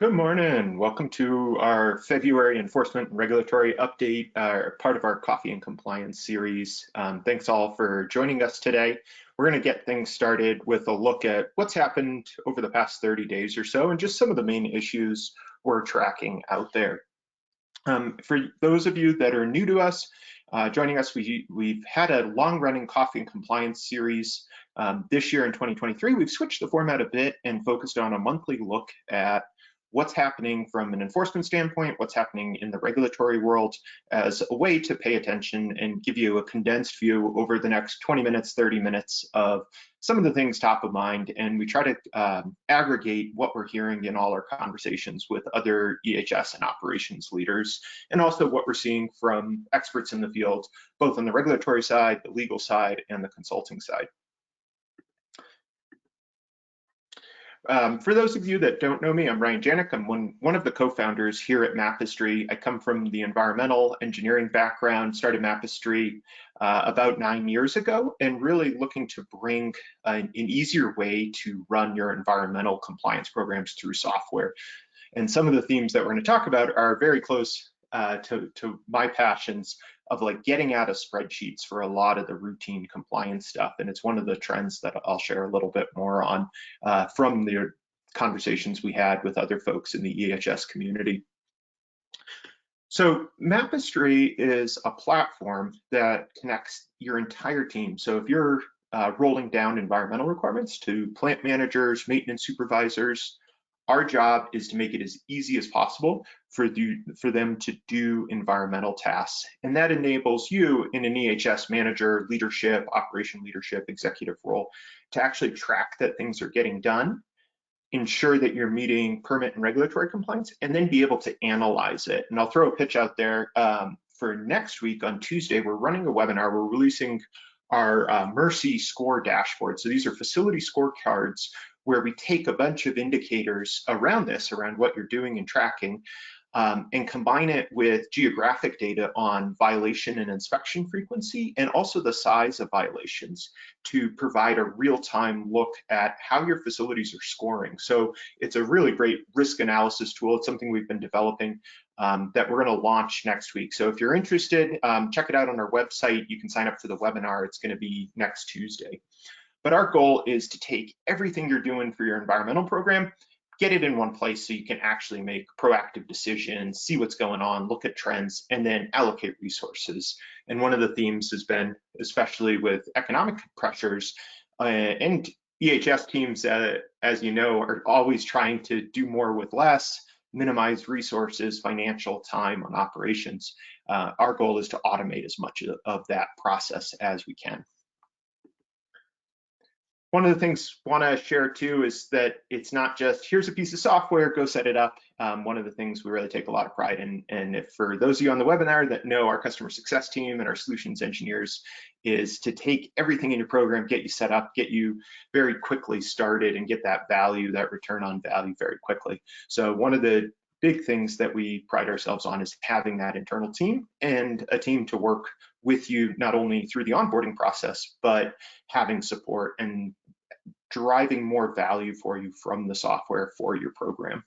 Good morning. Welcome to our February enforcement and regulatory update, part of our coffee and compliance series. Thanks all for joining us today. We're going to get things started with a look at what's happened over the past 30 days or so and just some of the main issues we're tracking out there. For those of you that are new to us, joining us, we've had a long-running coffee and compliance series. This year in 2023, we've switched the format a bit and focused on a monthly look at what's happening from an enforcement standpoint, what's happening in the regulatory world, as a way to pay attention and give you a condensed view over the next 20 minutes, 30 minutes of some of the things top of mind. And we try to aggregate what we're hearing in all our conversations with other EHS and operations leaders, and also what we're seeing from experts in the field, both on the regulatory side, the legal side, and the consulting side. For those of you that don't know me, I'm Ryan Janik. I'm one of the co-founders here at Mapistry. I come from the environmental engineering background, started Mapistry about 9 years ago, and really looking to bring an easier way to run your environmental compliance programs through software. And some of the themes that we're going to talk about are very close to my passions of like getting out of spreadsheets for a lot of the routine compliance stuff. And it's one of the trends that I'll share a little bit more on from the conversations we had with other folks in the EHS community. So Mapistry is a platform that connects your entire team. So if you're rolling down environmental requirements to plant managers, maintenance supervisors, our job is to make it as easy as possible for them to do environmental tasks. And that enables you in an EHS manager, leadership, operation leadership, executive role to actually track that things are getting done, ensure that you're meeting permit and regulatory compliance, and then be able to analyze it. And I'll throw a pitch out there for next week on Tuesday. We're running a webinar. We're releasing our Mercy score dashboard. So these are facility scorecards where we take a bunch of indicators around this, around what you're doing and tracking, and combine it with geographic data on violation and inspection frequency, and also the size of violations to provide a real-time look at how your facilities are scoring. So it's a really great risk analysis tool. It's something we've been developing that we're going to launch next week. So if you're interested, check it out on our website. You can sign up for the webinar. It's going to be next Tuesday. But our goal is to take everything you're doing for your environmental program, get it in one place so you can actually make proactive decisions, see what's going on, look at trends, and then allocate resources. And one of the themes has been, especially with economic pressures, and EHS teams, as you know, are always trying to do more with less, minimize resources, financial time on operations. Our goal is to automate as much of that process as we can. One of the things I want to share too is that it's not just here's a piece of software, go set it up. One of the things we really take a lot of pride in, and if for those of you on the webinar that know our customer success team and our solutions engineers, is to take everything in your program, get you set up, get you very quickly started, and get that value, that return on value very quickly. So one of the big things that we pride ourselves on is having that internal team and a team to work with you, not only through the onboarding process, but having support and driving more value for you from the software for your program.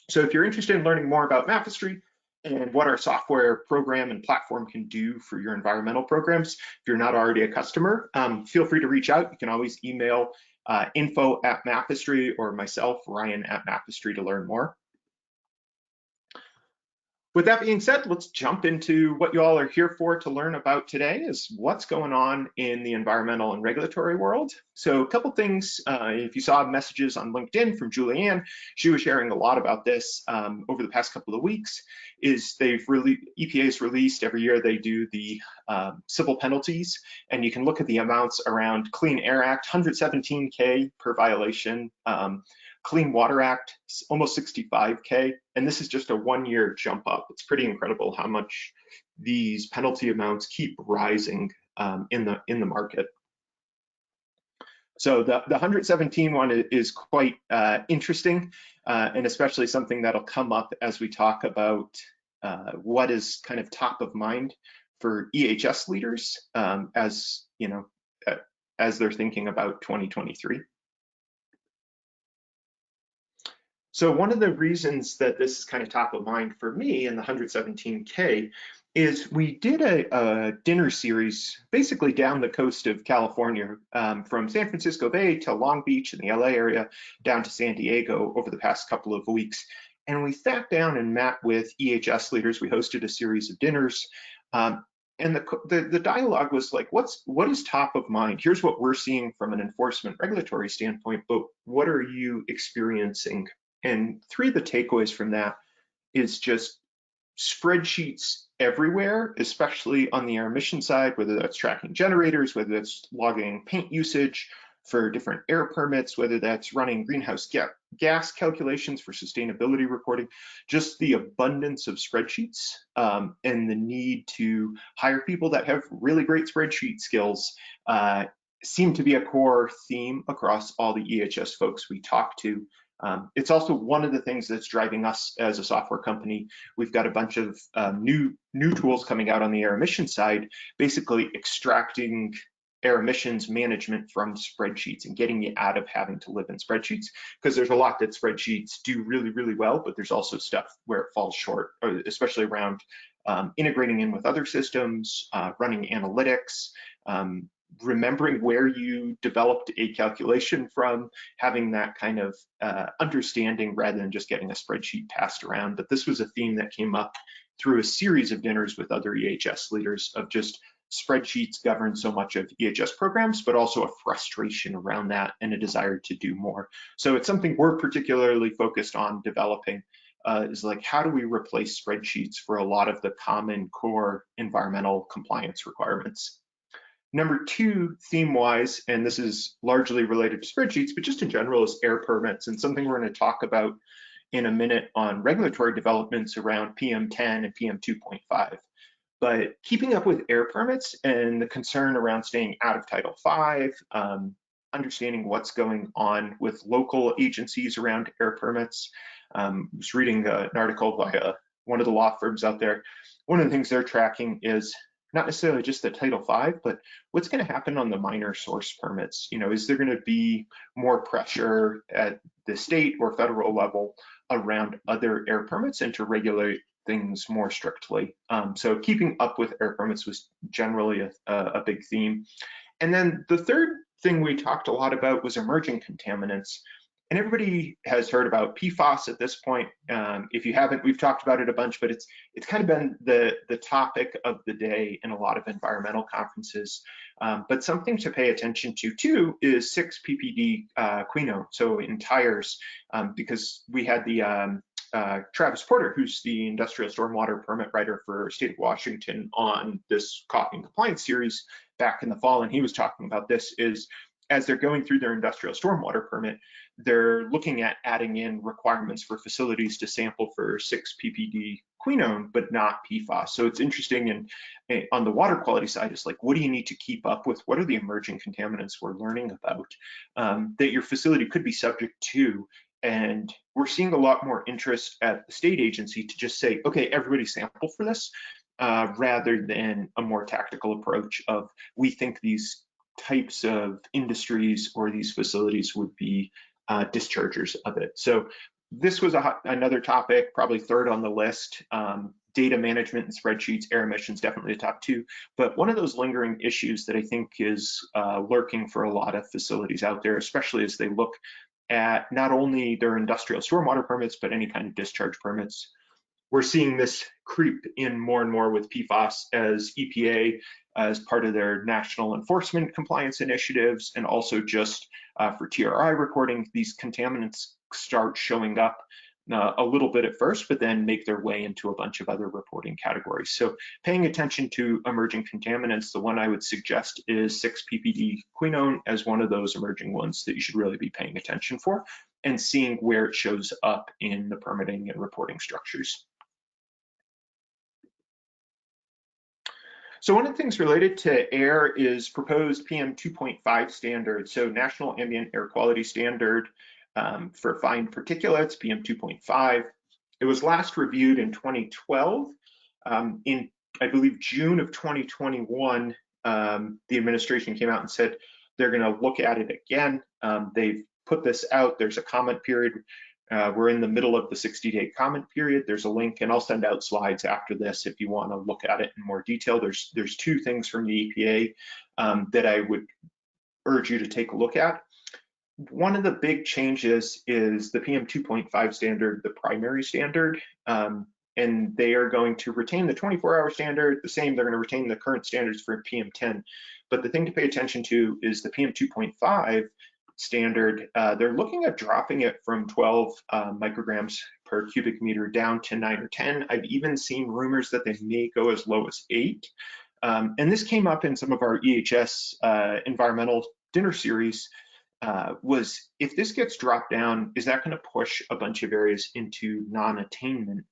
So if you're interested in learning more about Mapistry and what our software program and platform can do for your environmental programs, if you're not already a customer, feel free to reach out. You can always email info@Mapistry or myself, Ryan@Mapistry, to learn more. With that being said, let's jump into what you all are here for to learn about today, is what's going on in the environmental and regulatory world. So a couple things, if you saw messages on LinkedIn from Julianne, she was sharing a lot about this over the past couple of weeks, is EPA's released every year, they do the civil penalties, and you can look at the amounts around Clean Air Act, 117K per violation, Clean Water Act, almost 65K, and this is just a 1-year jump up. It's pretty incredible how much these penalty amounts keep rising in the market. So the 117 one is quite interesting, and especially something that'll come up as we talk about what is kind of top of mind for EHS leaders as you know, as they're thinking about 2023. So one of the reasons that this is kind of top of mind for me in the 117K is we did a dinner series basically down the coast of California, from San Francisco Bay to Long Beach in the LA area down to San Diego over the past couple of weeks. And we sat down and met with EHS leaders. We hosted a series of dinners. And the dialogue was like, what is top of mind? Here's what we're seeing from an enforcement regulatory standpoint, but what are you experiencing? And three of the takeaways from that is just spreadsheets everywhere, especially on the air emission side, whether that's tracking generators, whether that's logging paint usage for different air permits, whether that's running greenhouse gas calculations for sustainability reporting, just the abundance of spreadsheets, and the need to hire people that have really great spreadsheet skills seem to be a core theme across all the EHS folks we talk to. It's also one of the things that's driving us as a software company. We've got a bunch of new tools coming out on the air emissions side, basically extracting air emissions management from spreadsheets and getting you out of having to live in spreadsheets, because there's a lot that spreadsheets do really, really well, but there's also stuff where it falls short, especially around integrating in with other systems, running analytics, remembering where you developed a calculation from, having that kind of understanding rather than just getting a spreadsheet passed around. But this was a theme that came up through a series of dinners with other EHS leaders of just spreadsheets govern so much of EHS programs, but also a frustration around that and a desire to do more. So it's something we're particularly focused on developing, is like, how do we replace spreadsheets for a lot of the common core environmental compliance requirements? Number two, theme-wise, and this is largely related to spreadsheets, but just in general, is air permits, and something we're going to talk about in a minute on regulatory developments around PM10 and PM2.5. But keeping up with air permits and the concern around staying out of Title V, understanding what's going on with local agencies around air permits. I was reading an article by one of the law firms out there. One of the things they're tracking is not necessarily just the Title V, but what's going to happen on the minor source permits. You know, is there going to be more pressure at the state or federal level around other air permits and to regulate things more strictly? So keeping up with air permits was generally a big theme. And then the third thing we talked a lot about was emerging contaminants. And everybody has heard about PFAS at this point. If you haven't, we've talked about it a bunch, but it's kind of been the topic of the day in a lot of environmental conferences. But something to pay attention to too is 6-ppd quinone, so in tires, because we had the Travis Porter, who's the industrial stormwater permit writer for state of Washington, on this caulking compliance series back in the fall, and he was talking about this is, as they're going through their industrial stormwater permit, they're looking at adding in requirements for facilities to sample for 6-ppd quinone, but not PFAS. So it's interesting, and on the water quality side, it's like, what do you need to keep up with? What are the emerging contaminants we're learning about that your facility could be subject to? And we're seeing a lot more interest at the state agency to just say, okay, everybody sample for this, rather than a more tactical approach of, we think these types of industries or these facilities would be dischargers of it. So this was another topic, probably third on the list. Data management and spreadsheets, air emissions, definitely the top two. But one of those lingering issues that I think is lurking for a lot of facilities out there, especially as they look at not only their industrial stormwater permits, but any kind of discharge permits. We're seeing this creep in more and more with PFAS as EPA, as part of their national enforcement compliance initiatives, and also just for TRI reporting, these contaminants start showing up a little bit at first, but then make their way into a bunch of other reporting categories. So paying attention to emerging contaminants, the one I would suggest is 6-ppd quinone as one of those emerging ones that you should really be paying attention for, and seeing where it shows up in the permitting and reporting structures. So one of the things related to air is proposed PM 2.5 standard. So National Ambient Air Quality Standard for fine particulates, PM 2.5. It was last reviewed in 2012. In, I believe, June of 2021, the administration came out and said they're going to look at it again. They've put this out. There's a comment period We're in the middle of the 60-day comment period. There's a link, and I'll send out slides after this if you want to look at it in more detail. There's two things from the EPA that I would urge you to take a look at. One of the big changes is the PM 2.5 standard, the primary standard, and they are going to retain the 24-hour standard the same. They're going to retain the current standards for PM 10. But the thing to pay attention to is the PM 2.5 standard. They're looking at dropping it from 12 micrograms per cubic meter down to 9 or 10. I've even seen rumors that they may go as low as 8. And this came up in some of our EHS environmental dinner series. Was if this gets dropped down, is that going to push a bunch of areas into non-attainment?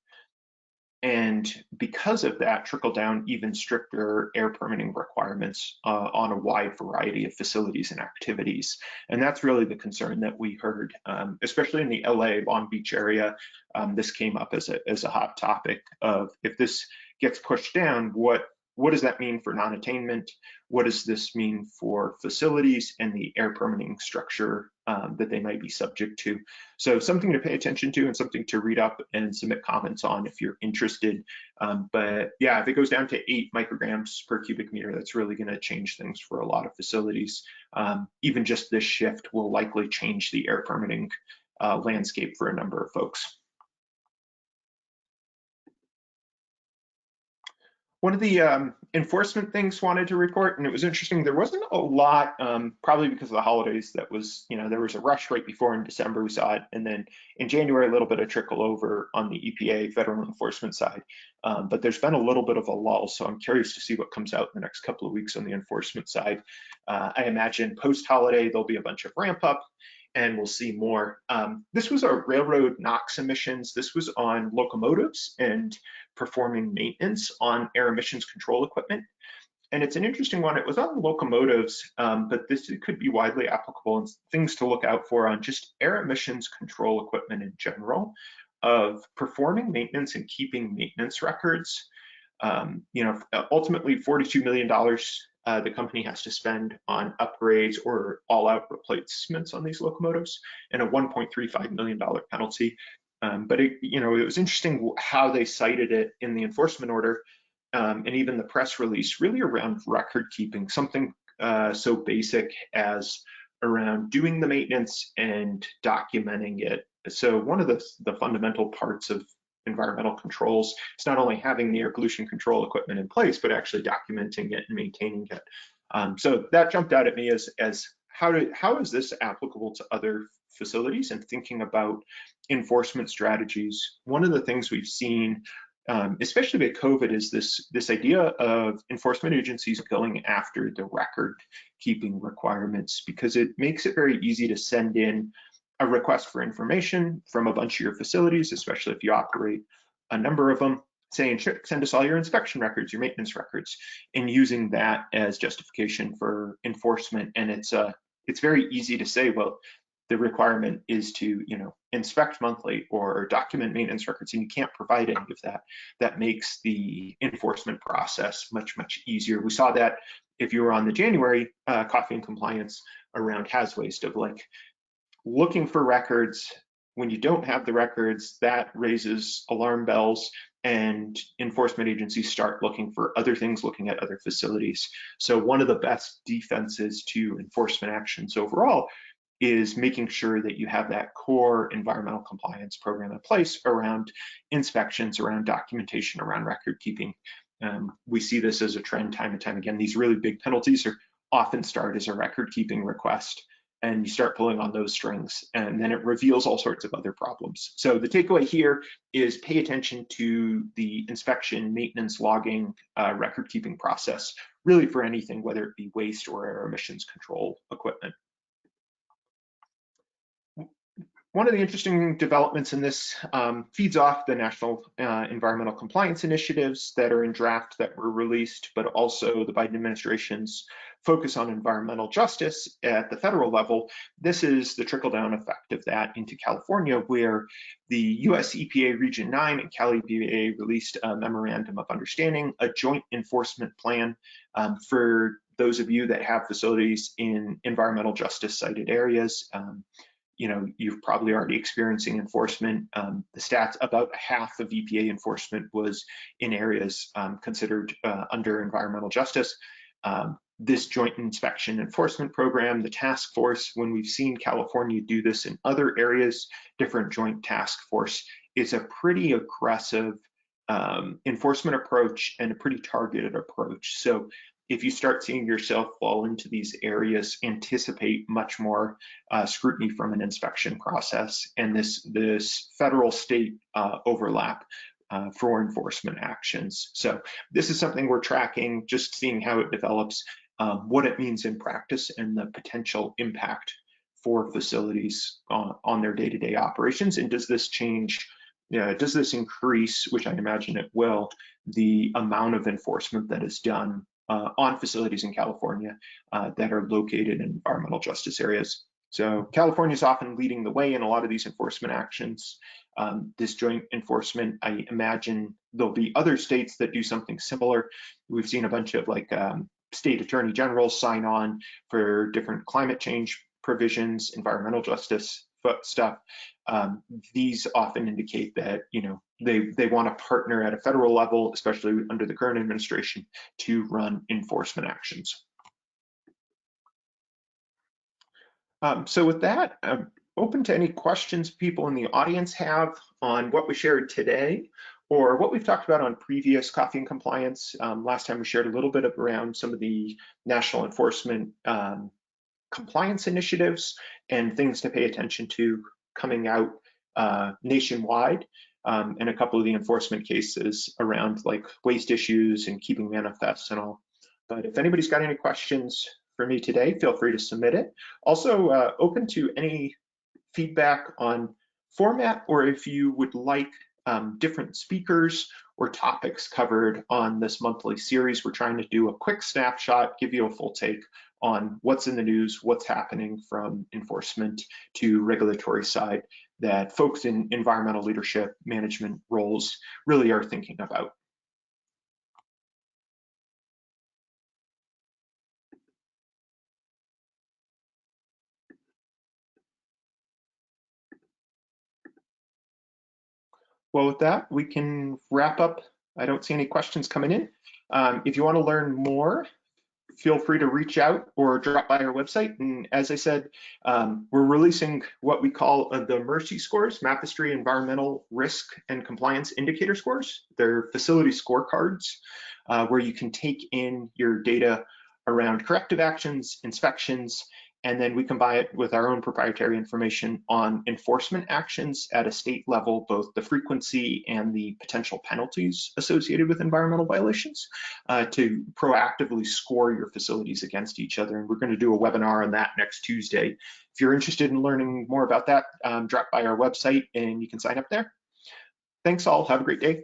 And because of that, trickle down even stricter air permitting requirements on a wide variety of facilities and activities. And that's really the concern that we heard, especially in the LA Long Beach area. This came up as a hot topic of, if this gets pushed down, what does that mean for non-attainment? What does this mean for facilities and the air permitting structure that they might be subject to? So something to pay attention to and something to read up and submit comments on if you're interested. But yeah, if it goes down to 8 micrograms per cubic meter, that's really going to change things for a lot of facilities. Even just this shift will likely change the air permitting landscape for a number of folks. One of the enforcement things wanted to report, and it was interesting, there wasn't a lot, probably because of the holidays, that was, there was a rush right before in December, we saw it, and then in January, a little bit of trickle over on the EPA federal enforcement side. But there's been a little bit of a lull, so I'm curious to see what comes out in the next couple of weeks on the enforcement side. I imagine post-holiday, there'll be a bunch of ramp up, and we'll see more. This was our railroad NOx emissions. This was on locomotives and performing maintenance on air emissions control equipment. And it's an interesting one. It was on locomotives, but this could be widely applicable, and things to look out for on just air emissions control equipment in general, of performing maintenance and keeping maintenance records. Ultimately $42 million the company has to spend on upgrades or all-out replacements on these locomotives, and a $1.35 million penalty. But it was interesting how they cited it in the enforcement order, and even the press release, really around record keeping, something so basic as around doing the maintenance and documenting it. So one of the fundamental parts of environmental controls is not only having the air pollution control equipment in place, but actually documenting it and maintaining it. So that jumped out at me as how is this applicable to other facilities, and thinking about enforcement strategies. One of the things we've seen, especially with COVID, is this idea of enforcement agencies going after the record keeping requirements, because it makes it very easy to send in a request for information from a bunch of your facilities, especially if you operate a number of them, saying, send us all your inspection records, your maintenance records, and using that as justification for enforcement. And it's very easy to say, well, the requirement is to inspect monthly or document maintenance records, and you can't provide any of that. That makes the enforcement process much, much easier. We saw that if you were on the January coffee and compliance around haz waste, of like looking for records. When you don't have the records, that raises alarm bells, and enforcement agencies start looking for other things, looking at other facilities. So one of the best defenses to enforcement actions overall is making sure that you have that core environmental compliance program in place around inspections, around documentation, around record keeping. We see this as a trend time and time again. These really big penalties often start as a record keeping request, and you start pulling on those strings, and then it reveals all sorts of other problems. So the takeaway here is pay attention to the inspection, maintenance, logging, record keeping process, really for anything, whether it be waste or air emissions control equipment. One of the interesting developments in this feeds off the national environmental compliance initiatives that are in draft that were released, but also the Biden administration's focus on environmental justice at the federal level. This is the trickle-down effect of that into California, where the US EPA Region 9 and Cal EPA released a memorandum of understanding, a joint enforcement plan for those of you that have facilities in environmental justice cited areas. you've probably already experiencing enforcement. The stats, about half of EPA enforcement was in areas considered under environmental justice. This joint inspection enforcement program, the task force, when we've seen California do this in other areas, different joint task force is a pretty aggressive enforcement approach and a pretty targeted approach. So if you start seeing yourself fall into these areas, anticipate much more scrutiny from an inspection process and this federal state overlap for enforcement actions. So this is something we're tracking, just seeing how it develops, what it means in practice, and the potential impact for facilities on their day-to-day operations. And does this change, does this increase, which I imagine it will, the amount of enforcement that is done on facilities in California that are located in environmental justice areas? So California is often leading the way in a lot of these enforcement actions. This joint enforcement, I imagine there'll be other states that do something similar. We've seen a bunch of state attorney generals sign on for different climate change provisions, environmental justice stuff. These often indicate that they want to partner at a federal level, especially under the current administration, to run enforcement actions. So with that, I'm open to any questions people in the audience have on what we shared today or what we've talked about on previous Coffee and Compliance. Last time we shared a little bit around some of the national enforcement compliance initiatives and things to pay attention to coming out nationwide, and a couple of the enforcement cases around waste issues and keeping manifests and all. But if anybody's got any questions for me today, feel free to submit it. Also open to any feedback on format, or if you would like different speakers or topics covered on this monthly series. We're trying to do a quick snapshot, give you a full take on what's in the news, what's happening from enforcement to regulatory side that folks in environmental leadership management roles really are thinking about. Well, with that, we can wrap up. I don't see any questions coming in. If you want to learn more, feel free to reach out or drop by our website. And as I said, we're releasing what we call the MERCI scores, Mapestry Environmental Risk and Compliance Indicator Scores. They're facility scorecards where you can take in your data around corrective actions, inspections, and then we combine it with our own proprietary information on enforcement actions at a state level, both the frequency and the potential penalties associated with environmental violations, to proactively score your facilities against each other. And we're going to do a webinar on that next Tuesday. If you're interested in learning more about that, drop by our website and you can sign up there. Thanks all. Have a great day.